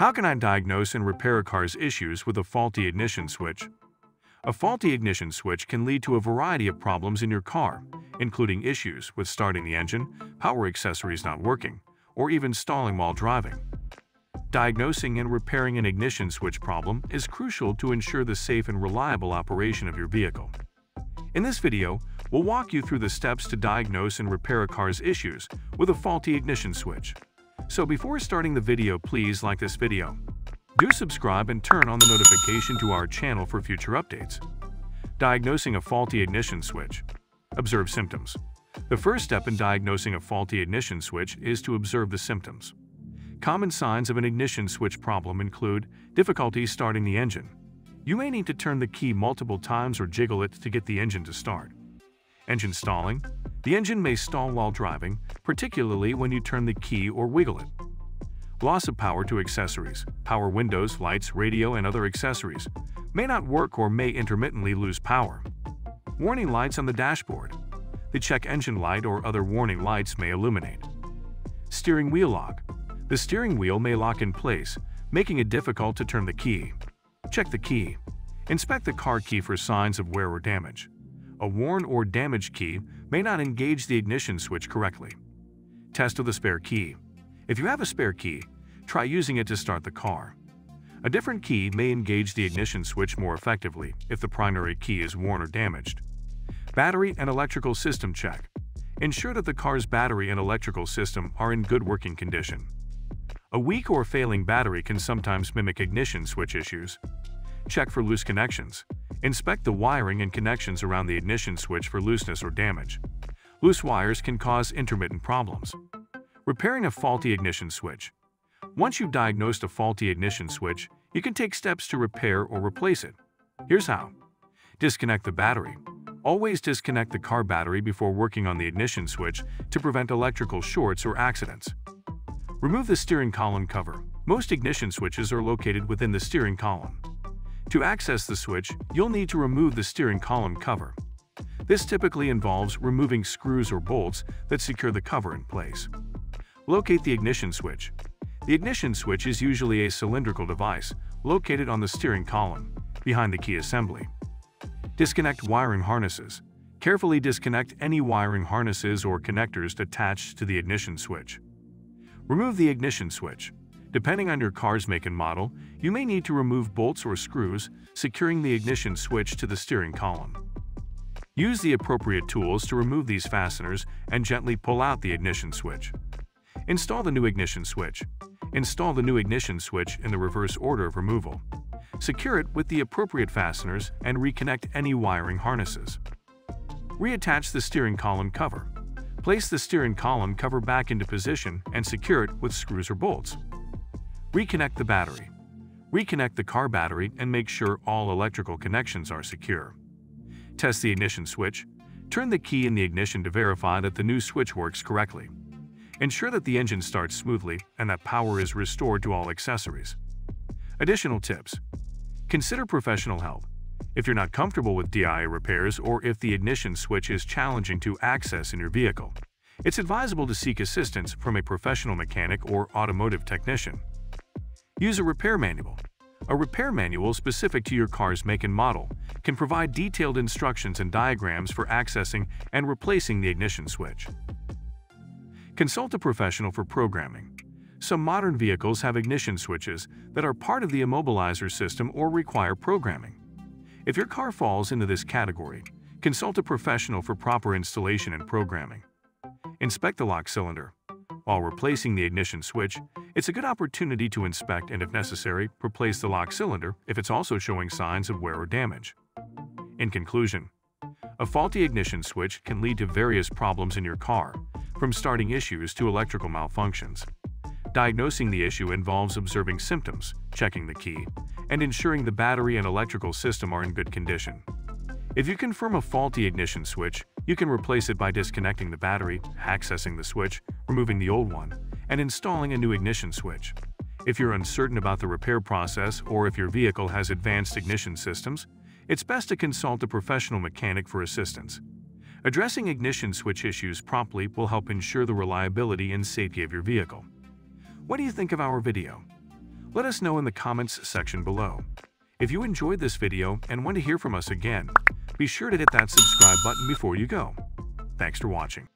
How can I diagnose and repair a car's issues with a faulty ignition switch? A faulty ignition switch can lead to a variety of problems in your car, including issues with starting the engine, power accessories not working, or even stalling while driving. Diagnosing and repairing an ignition switch problem is crucial to ensure the safe and reliable operation of your vehicle. In this video, we'll walk you through the steps to diagnose and repair a car's issues with a faulty ignition switch. So before starting the video, please like this video. Do subscribe and turn on the notification to our channel for future updates. Diagnosing a faulty ignition switch. Observe symptoms. The first step in diagnosing a faulty ignition switch is to observe the symptoms. Common signs of an ignition switch problem include difficulty starting the engine. You may need to turn the key multiple times or jiggle it to get the engine to start. Engine stalling. The engine may stall while driving, particularly when you turn the key or wiggle it. Loss of power to accessories. Power windows, lights, radio, and other accessories may not work or may intermittently lose power. Warning lights on the dashboard. The check engine light or other warning lights may illuminate. Steering wheel lock. The steering wheel may lock in place, making it difficult to turn the key. Check the key. Inspect the car key for signs of wear or damage. A worn or damaged key may not engage the ignition switch correctly. Test of the spare key. If you have a spare key, try using it to start the car. A different key may engage the ignition switch more effectively if the primary key is worn or damaged. Battery and electrical system check. Ensure that the car's battery and electrical system are in good working condition. A weak or failing battery can sometimes mimic ignition switch issues. Check for loose connections. Inspect the wiring and connections around the ignition switch for looseness or damage. Loose wires can cause intermittent problems. Repairing a faulty ignition switch. Once you've diagnosed a faulty ignition switch, you can take steps to repair or replace it. Here's how. Disconnect the battery. Always disconnect the car battery before working on the ignition switch to prevent electrical shorts or accidents. Remove the steering column cover. Most ignition switches are located within the steering column. To access the switch, you'll need to remove the steering column cover. This typically involves removing screws or bolts that secure the cover in place. Locate the ignition switch. The ignition switch is usually a cylindrical device located on the steering column, behind the key assembly. Disconnect wiring harnesses. Carefully disconnect any wiring harnesses or connectors attached to the ignition switch. Remove the ignition switch. Depending on your car's make and model, you may need to remove bolts or screws, securing the ignition switch to the steering column. Use the appropriate tools to remove these fasteners and gently pull out the ignition switch. Install the new ignition switch. Install the new ignition switch in the reverse order of removal. Secure it with the appropriate fasteners and reconnect any wiring harnesses. Reattach the steering column cover. Place the steering column cover back into position and secure it with screws or bolts. Reconnect the battery. Reconnect the car battery and make sure all electrical connections are secure. Test the ignition switch. Turn the key in the ignition to verify that the new switch works correctly. Ensure that the engine starts smoothly and that power is restored to all accessories. Additional tips. Consider professional help. If you're not comfortable with DIY repairs or if the ignition switch is challenging to access in your vehicle, it's advisable to seek assistance from a professional mechanic or automotive technician. Use a repair manual. A repair manual specific to your car's make and model can provide detailed instructions and diagrams for accessing and replacing the ignition switch. Consult a professional for programming. Some modern vehicles have ignition switches that are part of the immobilizer system or require programming. If your car falls into this category, consult a professional for proper installation and programming. Inspect the lock cylinder. While replacing the ignition switch, it's a good opportunity to inspect and, if necessary, replace the lock cylinder if it's also showing signs of wear or damage. In conclusion, a faulty ignition switch can lead to various problems in your car, from starting issues to electrical malfunctions. Diagnosing the issue involves observing symptoms, checking the key, and ensuring the battery and electrical system are in good condition. If you confirm a faulty ignition switch, you can replace it by disconnecting the battery, accessing the switch, removing the old one, and installing a new ignition switch. If you're uncertain about the repair process or if your vehicle has advanced ignition systems, it's best to consult a professional mechanic for assistance. Addressing ignition switch issues promptly will help ensure the reliability and safety of your vehicle. What do you think of our video? Let us know in the comments section below. If you enjoyed this video and want to hear from us again, be sure to hit that subscribe button before you go. Thanks for watching.